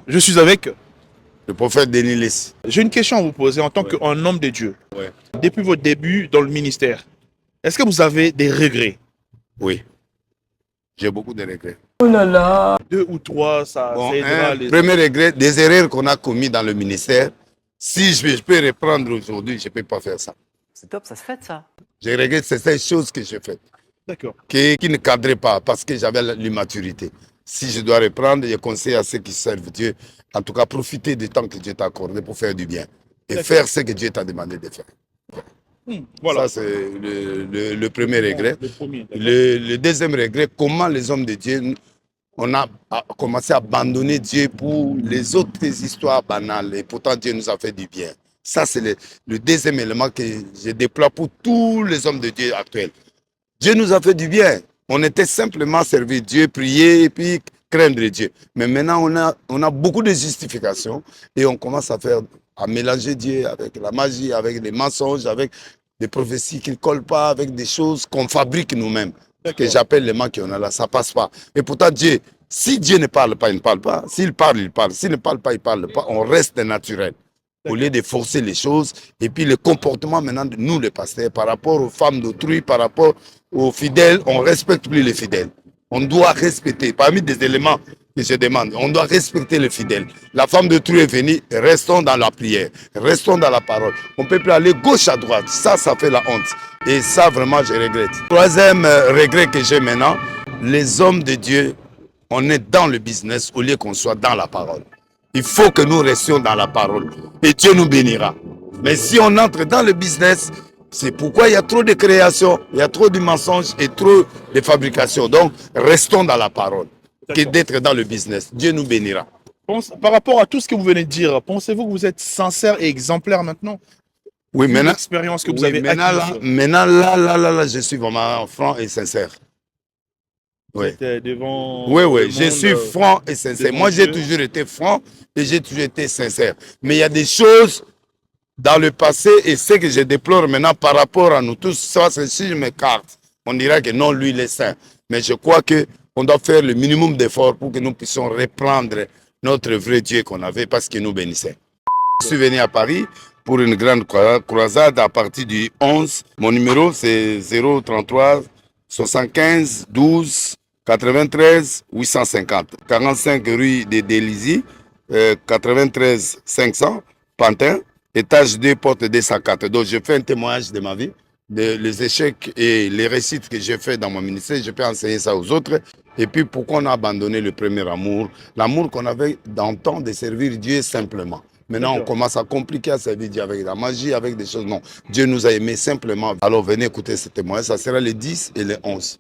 Je suis avec. Le prophète Denis Lessi. J'ai une question à vous poser en tant Ouais. qu'un homme de Dieu. Ouais. Depuis votre début dans le ministère, est-ce que vous avez des regrets? Oui, j'ai beaucoup de regrets. Deux ou trois, ça Bon, aidera un les premier autres. regret, des erreurs qu'on a commises dans le ministère. Si je peux reprendre aujourd'hui, je ne peux pas faire ça. C'est top, ça se fait ça. Je regrette ces choses que j'ai faites, D'accord. qui ne cadraient pas parce que j'avais l'immaturité. Si je dois reprendre, je conseille à ceux qui servent Dieu, en tout cas, profiter du temps que Dieu t'a accordé pour faire du bien et D'accord. faire ce que Dieu t'a demandé de faire. Voilà. Ça, c'est le premier regret. Le premier. d'accord. Le deuxième regret, comment les hommes de Dieu, on a commencé à abandonner Dieu pour les autres histoires banales. Et pourtant, Dieu nous a fait du bien. Ça, c'est le deuxième élément que je déploie pour tous les hommes de Dieu actuels. Dieu nous a fait du bien. On était simplement servir Dieu, prier et puis craindre Dieu. Mais maintenant, on a beaucoup de justifications et on commence à mélanger Dieu avec la magie, avec des mensonges, avec des prophéties qui ne collent pas, avec des choses qu'on fabrique nous-mêmes. Que j'appelle les manques qu'on a là, ça ne passe pas. Et pourtant, Dieu, si Dieu ne parle pas, il ne parle pas. S'il parle, il parle. S'il ne parle pas, il ne parle pas. On reste naturel. Au lieu de forcer les choses. Et puis le comportement maintenant de nous, les pasteurs, par rapport aux femmes d'autrui, par rapport aux fidèles, on ne respecte plus les fidèles. On doit respecter, parmi des éléments que je demande, on doit respecter les fidèles. La femme d'autrui est venue, restons dans la prière, restons dans la parole. On ne peut plus aller gauche à droite. Ça fait la honte. Et ça, vraiment, je regrette. Troisième regret que j'ai maintenant, les hommes de Dieu, on est dans le business au lieu qu'on soit dans la parole. Il faut que nous restions dans la parole et Dieu nous bénira. Mais si on entre dans le business, c'est pourquoi il y a trop de création, il y a trop de mensonges et trop de fabrication. Donc, restons dans la parole que d'être dans le business. Dieu nous bénira. Par rapport à tout ce que vous venez de dire, pensez-vous que vous êtes sincère et exemplaire maintenant? Oui, maintenant, L'expérience que vous avez acquise. maintenant là, je suis vraiment franc et sincère. Oui. Devant Oui, je suis franc et sincère. devant Moi, j'ai Dieu. toujours été franc et j'ai toujours été sincère. Mais il y a des choses dans le passé et ce que je déplore maintenant par rapport à nous tous. Ça, c'est si je m'écarte, on dira que non, lui, il est saint. Mais je crois qu'on doit faire le minimum d'efforts pour que nous puissions reprendre notre vrai Dieu qu'on avait parce qu'il nous bénissait. Je suis venu à Paris pour une grande croisade à partir du 11. Mon numéro, c'est 033 75 12 93 850. 45 rue de Délizy, 93 500, Pantin, étage 2, porte 204. Donc, je fais un témoignage de ma vie, les échecs et les réussites que j'ai fait dans mon ministère. Je peux enseigner ça aux autres. Et puis, pourquoi on a abandonné le premier amour, l'amour qu'on avait dans le temps de servir Dieu simplement. Maintenant, on commence à compliquer à servir Dieu avec la magie, avec des choses. Non, Dieu nous a aimés simplement. Alors, venez écouter ce témoignage. Ça sera les 10 et les 11.